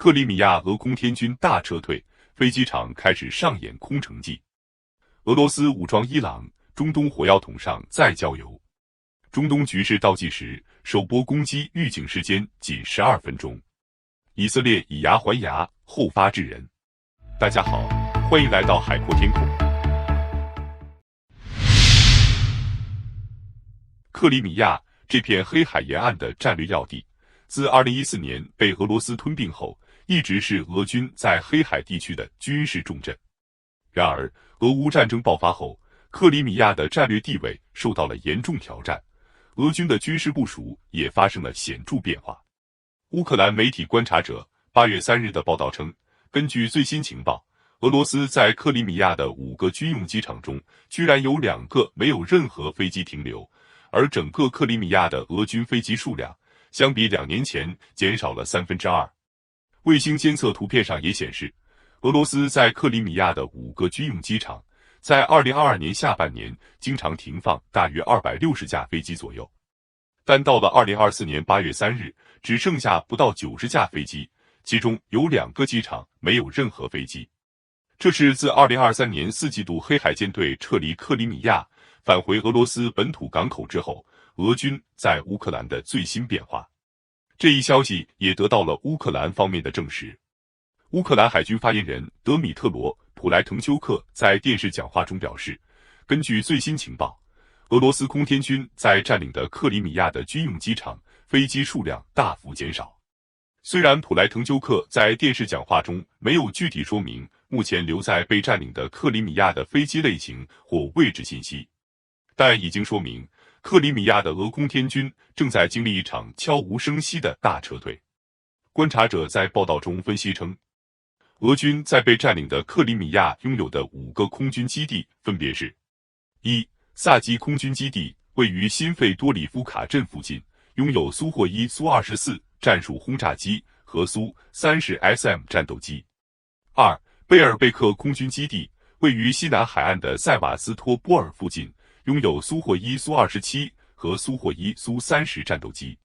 克里米亚俄空天军大撤退，飞机场开始上演空城计。俄罗斯武装伊朗，中东火药桶上再浇油。中东局势倒计时，首波攻击预警时间仅12分钟。以色列以牙还牙，后发制人。大家好，欢迎来到海阔天空。克里米亚这片黑海沿岸的战略要地，自2014年被俄罗斯吞并后，一直是俄军在黑海地区的军事重镇。然而，俄乌战争爆发后，克里米亚的战略地位受到了严重挑战，俄军的军事部署也发生了显著变化。乌克兰媒体观察者8月3日的报道称，根据最新情报，俄罗斯在克里米亚的5个军用机场中，居然有2个没有任何飞机停留，而整个克里米亚的俄军飞机数量相比2年前减少了2/3。卫星监测图片上也显示，俄罗斯在克里米亚的5个军用机场，在2022年下半年经常停放大约260架飞机左右，但到了2024年8月3日，只剩下不到90架飞机，其中有2个机场没有任何飞机。这是自2023年4季度黑海舰队撤离克里米亚，返回俄罗斯本土港口之后，俄军在乌克兰的最新变化。这一消息也得到了乌克兰方面的证实。乌克兰海军发言人德米特罗·普莱滕丘克在电视讲话中表示，根据最新情报，俄罗斯空天军在占领的克里米亚的军用机场飞机数量大幅减少。虽然普莱滕丘克在电视讲话中没有具体说明目前留在被占领的克里米亚的飞机类型或位置信息，但已经说明克里米亚的俄空天军正在经历一场悄无声息的大撤退。观察者在报道中分析称，俄军在被占领的克里米亚拥有的5个空军基地分别是： 1. 萨基空军基地位于新费多里夫卡镇附近，拥有苏霍伊苏24战术轰炸机和苏 30SM 战斗机。 2. 贝尔贝克空军基地位于西南海岸的塞瓦斯托波尔附近，拥有苏霍伊苏27和苏霍伊苏30战斗机。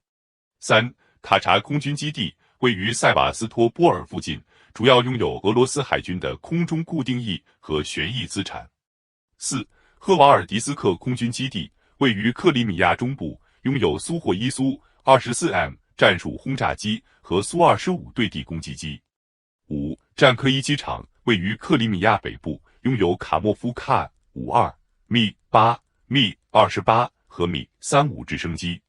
3. 卡察空军基地位于塞瓦斯托波尔附近，主要拥有俄罗斯海军的空中固定翼和旋翼资产。 4. 赫瓦尔迪斯克空军基地位于克里米亚中部，拥有苏霍伊苏 24M 战术轰炸机和苏25对地攻击机。 5. 战科伊机场位于克里米亚北部，拥有卡莫夫卡52、Mi-8、Mi-28和Mi-35直升机。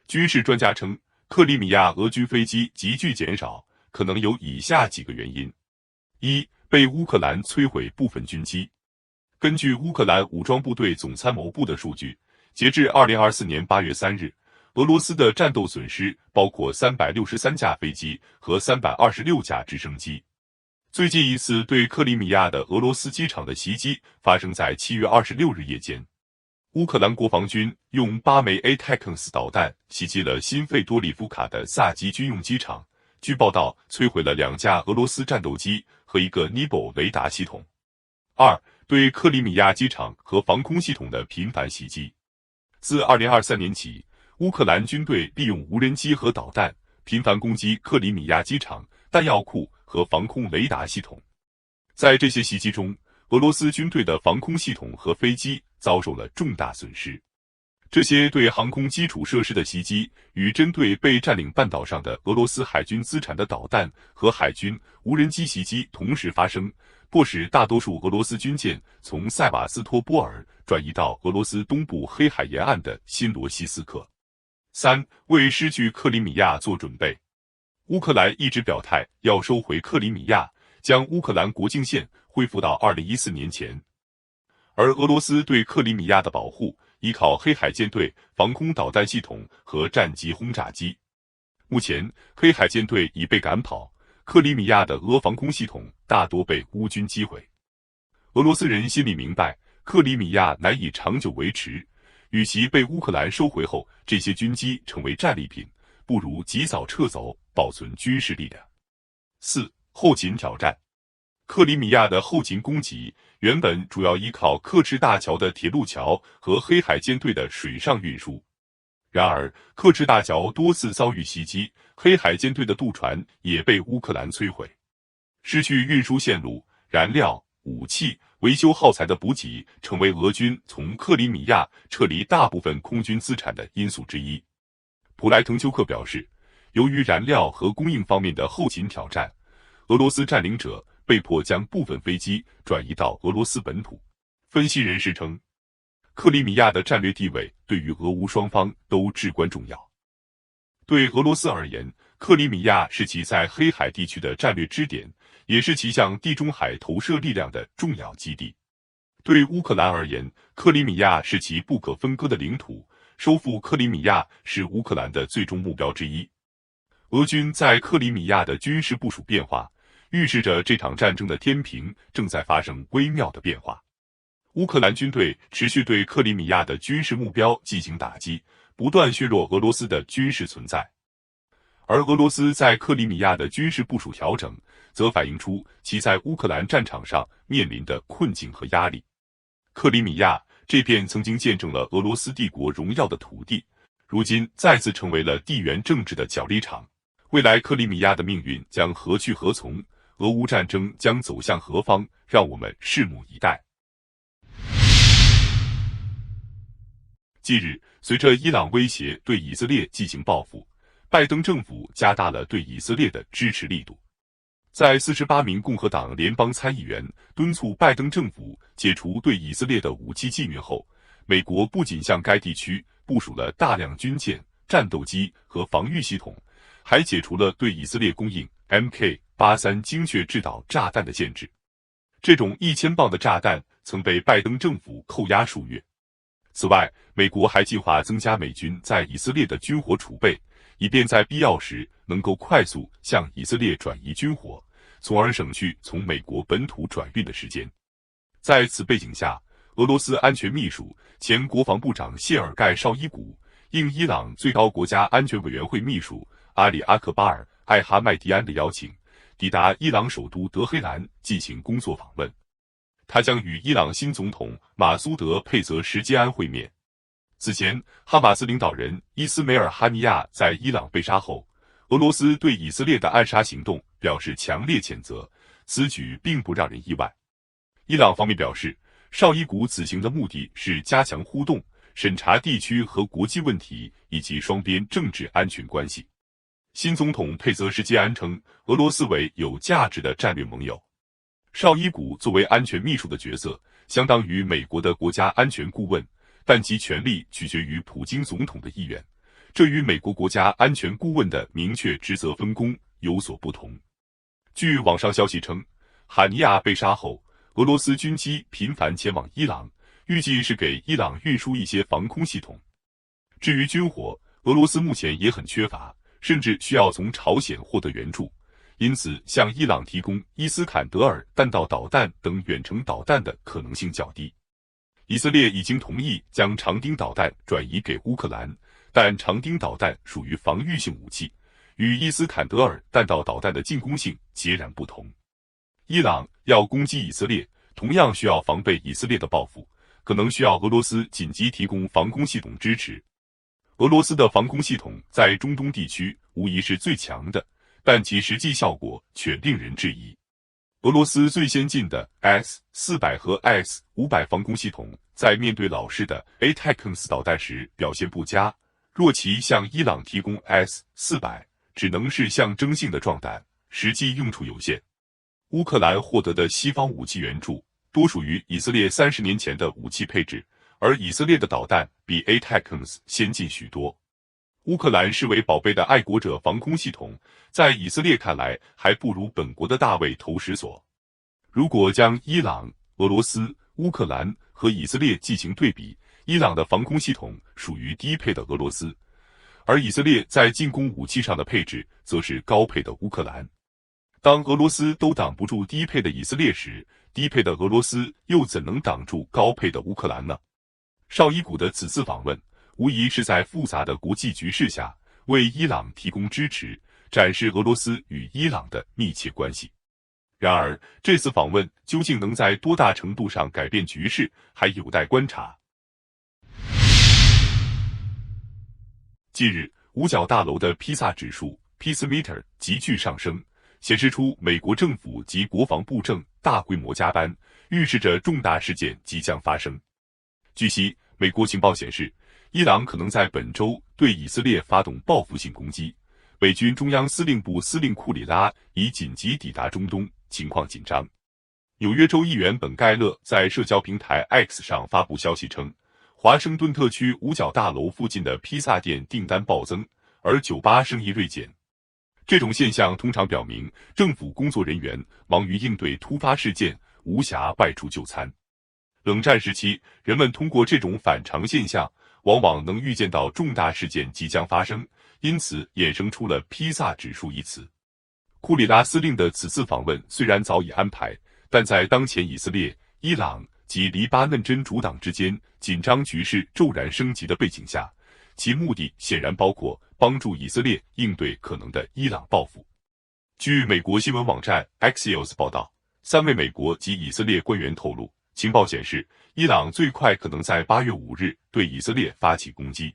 军事专家称，克里米亚俄军飞机急剧减少，可能有以下几个原因： 1. 被乌克兰摧毁部分军机。根据乌克兰武装部队总参谋部的数据，截至2024年8月3日，俄罗斯的战斗损失包括363架飞机和326架直升机。最近一次对克里米亚的俄罗斯机场的袭击发生在7月26日夜间，乌克兰国防军用8枚 ATACMS 导弹袭击了新费多利夫卡的萨基军用机场，据报道摧毁了2架俄罗斯战斗机和1个 NIBO 雷达系统。2. 对克里米亚机场和防空系统的频繁袭击。自2023年起，乌克兰军队利用无人机和导弹频繁攻击克里米亚机场、弹药库和防空雷达系统。在这些袭击中，俄罗斯军队的防空系统和飞机遭受了重大损失。这些对航空基础设施的袭击与针对被占领半岛上的俄罗斯海军资产的导弹和海军无人机袭击同时发生，迫使大多数俄罗斯军舰从塞瓦斯托波尔转移到俄罗斯东部黑海沿岸的新罗西斯克。3. 为失去克里米亚做准备。乌克兰一直表态要收回克里米亚，将乌克兰国境线恢复到2014年前。而俄罗斯对克里米亚的保护依靠黑海舰队防空导弹系统和战机轰炸机。目前，黑海舰队已被赶跑，克里米亚的俄防空系统大多被乌军击毁。俄罗斯人心里明白，克里米亚难以长久维持，与其被乌克兰收回后这些军机成为战利品，不如及早撤走，保存军事力量。4. 后勤挑战。克里米亚的后勤供给原本主要依靠刻赤大桥的铁路桥和黑海舰队的水上运输，然而刻赤大桥多次遭遇袭击，黑海舰队的渡船也被乌克兰摧毁。失去运输线路、燃料、武器、维修耗材的补给，成为俄军从克里米亚撤离大部分空军资产的因素之一。普莱滕丘克表示，由于燃料和供应方面的后勤挑战，俄罗斯占领者被迫将部分飞机转移到俄罗斯本土。分析人士称，克里米亚的战略地位对于俄乌双方都至关重要。对俄罗斯而言，克里米亚是其在黑海地区的战略支点，也是其向地中海投射力量的重要基地。对乌克兰而言，克里米亚是其不可分割的领土，收复克里米亚是乌克兰的最终目标之一。俄军在克里米亚的军事部署变化，预示着这场战争的天平正在发生微妙的变化。乌克兰军队持续对克里米亚的军事目标进行打击，不断削弱俄罗斯的军事存在。而俄罗斯在克里米亚的军事部署调整，则反映出其在乌克兰战场上面临的困境和压力。克里米亚这片曾经见证了俄罗斯帝国荣耀的土地，如今再次成为了地缘政治的角力场。未来克里米亚的命运将何去何从？俄乌战争将走向何方？让我们拭目以待。近日，随着伊朗威胁对以色列进行报复，拜登政府加大了对以色列的支持力度。在48名共和党联邦参议员敦促拜登政府解除对以色列的武器禁运后，美国不仅向该地区部署了大量军舰、战斗机和防御系统，还解除了对以色列供应 Mk83精确制导炸弹的限制。这种1000磅的炸弹曾被拜登政府扣押数月。此外，美国还计划增加美军在以色列的军火储备，以便在必要时能够快速向以色列转移军火，从而省去从美国本土转运的时间。在此背景下，俄罗斯安全秘书、前国防部长谢尔盖·绍伊古应伊朗最高国家安全委员会秘书阿里·阿克巴尔·艾哈迈迪安的邀请，抵达伊朗首都德黑兰进行工作访问。他将与伊朗新总统马苏德·佩泽什基安会面。此前，哈马斯领导人伊斯梅尔·哈尼亚在伊朗被杀后，俄罗斯对以色列的暗杀行动表示强烈谴责，此举并不让人意外。伊朗方面表示，绍伊古此行的目的是加强互动，审查地区和国际问题以及双边政治安全关系。新总统佩泽什基安称俄罗斯为有价值的战略盟友。绍伊古作为安全秘书的角色，相当于美国的国家安全顾问，但其权力取决于普京总统的意愿，这与美国国家安全顾问的明确职责分工有所不同。据网上消息称，哈尼亚被杀后，俄罗斯军机频繁前往伊朗，预计是给伊朗运输一些防空系统。至于军火，俄罗斯目前也很缺乏，甚至需要从朝鲜获得援助。因此，向伊朗提供伊斯坎德尔弹道导弹等远程导弹的可能性较低。以色列已经同意将长钉导弹转移给乌克兰，但长钉导弹属于防御性武器，与伊斯坎德尔弹道导弹的进攻性截然不同。伊朗要攻击以色列，同样需要防备以色列的报复，可能需要俄罗斯紧急提供防空系统支持。俄罗斯的防空系统在中东地区无疑是最强的，但其实际效果却令人质疑。俄罗斯最先进的 S-400和 S-500防空系统在面对老式的 ATACMS 导弹时表现不佳，若其向伊朗提供 S-400，只能是象征性的壮胆，实际用处有限。乌克兰获得的西方武器援助多属于以色列30年前的武器配置，而以色列的导弹比 ATACMS 先进许多。乌克兰视为宝贝的爱国者防空系统，在以色列看来还不如本国的大卫投石索。如果将伊朗、俄罗斯、乌克兰和以色列进行对比，伊朗的防空系统属于低配的俄罗斯，而以色列在进攻武器上的配置则是高配的乌克兰。当俄罗斯都挡不住低配的以色列时，低配的俄罗斯又怎能挡住高配的乌克兰呢？绍伊古的此次访问无疑是在复杂的国际局势下，为伊朗提供支持，展示俄罗斯与伊朗的密切关系。然而，这次访问究竟能在多大程度上改变局势，还有待观察。近日，五角大楼的披萨指数 Peace Meter 急剧上升，显示出美国政府及国防部正大规模加班，预示着重大事件即将发生。据悉，美国情报显示，伊朗可能在本周对以色列发动报复性攻击。美军中央司令部司令库里拉已紧急抵达中东，情况紧张。纽约州议员本盖勒在社交平台 X 上发布消息称，华盛顿特区五角大楼附近的披萨店订单暴增，而酒吧生意锐减。这种现象通常表明政府工作人员忙于应对突发事件，无暇外出就餐。冷战时期，人们通过这种反常现象，往往能预见到重大事件即将发生，因此衍生出了披萨指数一词。库里拉司令的此次访问虽然早已安排，但在当前以色列、伊朗及黎巴嫩真主党之间紧张局势骤然升级的背景下，其目的显然包括帮助以色列应对可能的伊朗报复。据美国新闻网站 Axios 报道，3位美国及以色列官员透露，情报显示，伊朗最快可能在8月5日对以色列发起攻击。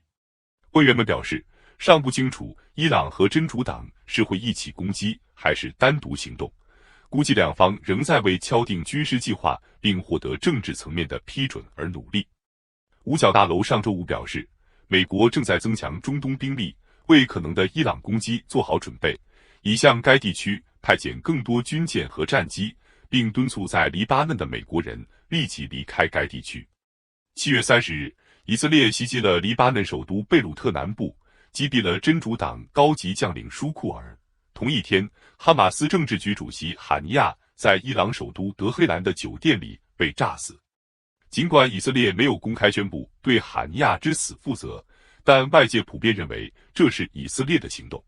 官员们表示，尚不清楚伊朗和真主党是会一起攻击，还是单独行动。估计两方仍在为敲定军事计划并获得政治层面的批准而努力。五角大楼上周五表示，美国正在增强中东兵力，为可能的伊朗攻击做好准备，已向该地区派遣更多军舰和战机，并敦促在黎巴嫩的美国人立即离开该地区。7月30日，以色列袭击了黎巴嫩首都贝鲁特南部，击毙了真主党高级将领舒库尔。同一天，哈马斯政治局主席哈尼亚在伊朗首都德黑兰的酒店里被炸死。尽管以色列没有公开宣布对哈尼亚之死负责，但外界普遍认为这是以色列的行动。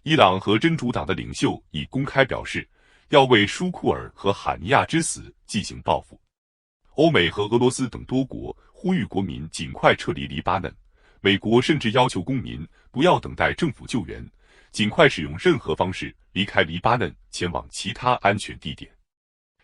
伊朗和真主党的领袖已公开表示，要为舒库尔和哈尼亚之死进行报复。欧美和俄罗斯等多国呼吁国民尽快撤离黎巴嫩，美国甚至要求公民不要等待政府救援，尽快使用任何方式离开黎巴嫩，前往其他安全地点。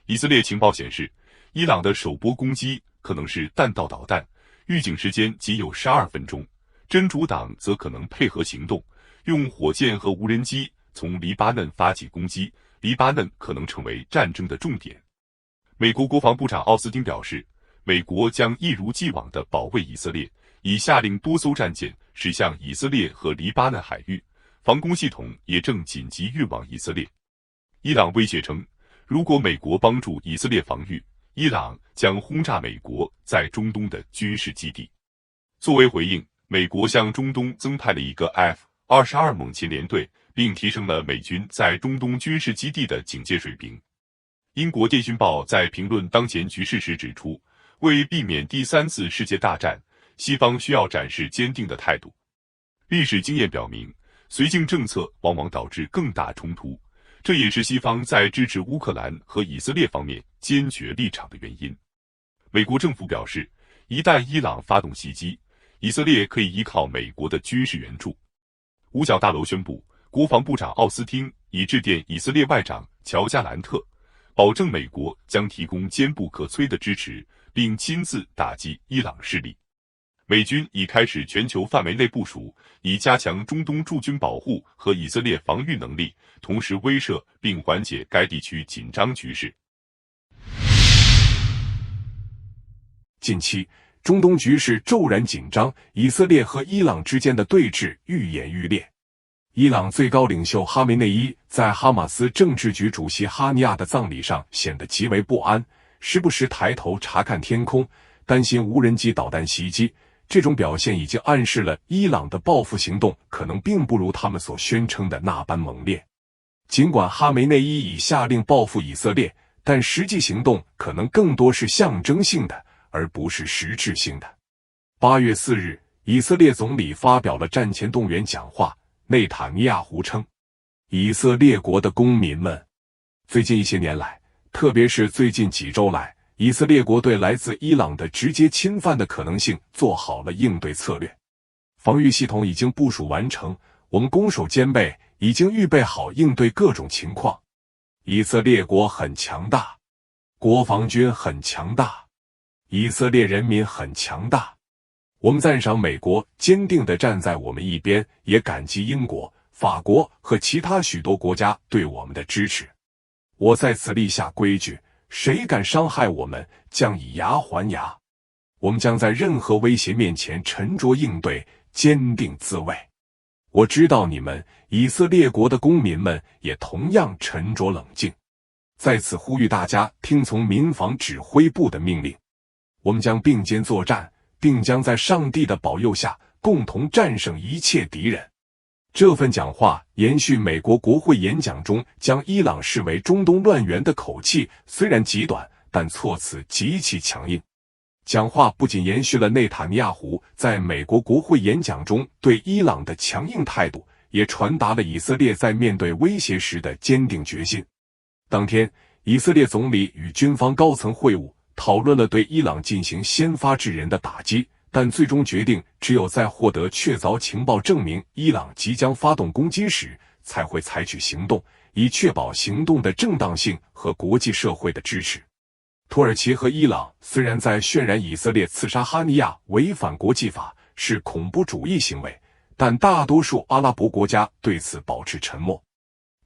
以色列情报显示，伊朗的首波攻击可能是弹道导弹，预警时间仅有12分钟。真主党则可能配合行动，用火箭和无人机从黎巴嫩发起攻击，黎巴嫩可能成为战争的重点。美国国防部长奥斯汀表示，美国将一如既往地保卫以色列，已下令多艘战舰驶向以色列和黎巴嫩海域，防空系统也正紧急运往以色列。伊朗威胁称，如果美国帮助以色列防御，伊朗将轰炸美国在中东的军事基地。作为回应，美国向中东增派了一个 F-22猛禽联队，并提升了美军在中东军事基地的警戒水平。英国电讯报在评论当前局势时指出，为避免第3次世界大战，西方需要展示坚定的态度。历史经验表明，绥靖政策往往导致更大冲突，这也是西方在支持乌克兰和以色列方面坚决立场的原因。美国政府表示，一旦伊朗发动袭击，以色列可以依靠美国的军事援助。五角大楼宣布，国防部长奥斯汀已致电以色列外长乔加兰特，保证美国将提供坚不可摧的支持，并亲自打击伊朗势力。美军已开始全球范围内部署，以加强中东驻军保护和以色列防御能力，同时威慑并缓解该地区紧张局势。近期，中东局势骤然紧张，以色列和伊朗之间的对峙愈演愈烈。伊朗最高领袖哈梅内伊在哈马斯政治局主席哈尼亚的葬礼上显得极为不安，时不时抬头查看天空，担心无人机导弹袭击。这种表现已经暗示了伊朗的报复行动可能并不如他们所宣称的那般猛烈。尽管哈梅内伊已下令报复以色列，但实际行动可能更多是象征性的，而不是实质性的。8月4日，以色列总理发表了战前动员讲话，内塔尼亚胡称，以色列国的公民们，最近一些年来，特别是最近几周来，以色列国对来自伊朗的直接侵犯的可能性做好了应对策略，防御系统已经部署完成，我们攻守兼备，已经预备好应对各种情况。以色列国很强大，国防军很强大，以色列人民很强大。我们赞赏美国坚定地站在我们一边，也感激英国、法国和其他许多国家对我们的支持。我在此立下规矩，谁敢伤害我们，将以牙还牙。我们将在任何威胁面前沉着应对，坚定自卫。我知道你们以色列国的公民们也同样沉着冷静。在此呼吁大家听从民防指挥部的命令，我们将并肩作战，并将在上帝的保佑下共同战胜一切敌人。这份讲话延续美国国会演讲中将伊朗视为中东乱源的口气，虽然极短，但措辞极其强硬。讲话不仅延续了内塔尼亚胡在美国国会演讲中对伊朗的强硬态度，也传达了以色列在面对威胁时的坚定决心。当天，以色列总理与军方高层会晤，讨论了对伊朗进行先发制人的打击，但最终决定只有在获得确凿情报证明伊朗即将发动攻击时，才会采取行动，以确保行动的正当性和国际社会的支持。土耳其和伊朗虽然在渲染以色列刺杀哈尼亚违反国际法是恐怖主义行为，但大多数阿拉伯国家对此保持沉默。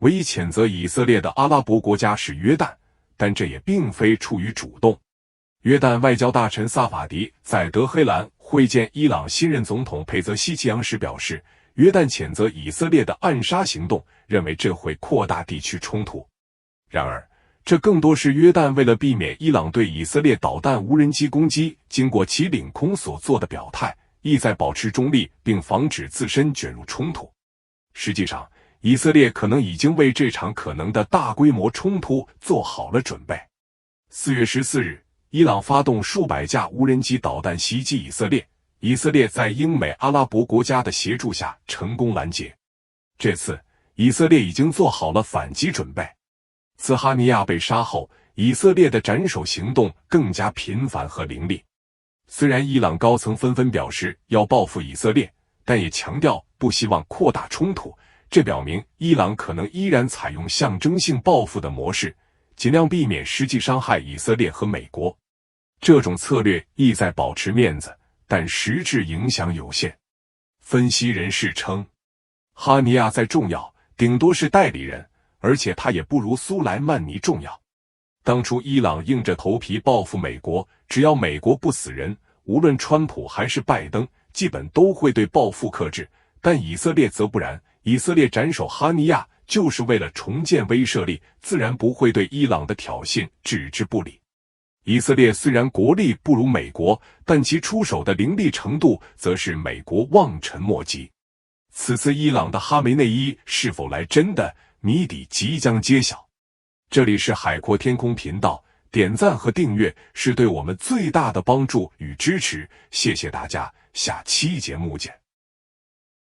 唯一谴责以色列的阿拉伯国家是约旦，但这也并非出于主动。约旦外交大臣萨法迪在德黑兰会见伊朗新任总统佩泽希奇扬时表示，约旦谴责以色列的暗杀行动，认为这会扩大地区冲突。然而，这更多是约旦为了避免伊朗对以色列导弹无人机攻击经过其领空所做的表态，意在保持中立并防止自身卷入冲突。实际上，以色列可能已经为这场可能的大规模冲突做好了准备。4月14日，伊朗发动数百架无人机导弹袭击以色列，以色列在英美阿拉伯国家的协助下成功拦截。这次，以色列已经做好了反击准备。自哈尼亚被杀后，以色列的斩首行动更加频繁和凌厉。虽然伊朗高层纷纷表示要报复以色列，但也强调不希望扩大冲突。这表明伊朗可能依然采用象征性报复的模式，尽量避免实际伤害以色列和美国。这种策略意在保持面子，但实质影响有限。分析人士称，哈尼亚再重要，顶多是代理人，而且他也不如苏莱曼尼重要。当初伊朗硬着头皮报复美国，只要美国不死人，无论川普还是拜登，基本都会对报复克制。但以色列则不然，以色列斩首哈尼亚就是为了重建威慑力，自然不会对伊朗的挑衅置之不理。以色列虽然国力不如美国，但其出手的凌厉程度则是美国望尘莫及。此次伊朗的哈梅内伊是否来真的，谜底即将揭晓。这里是海阔天空频道，点赞和订阅是对我们最大的帮助与支持，谢谢大家，下期节目见。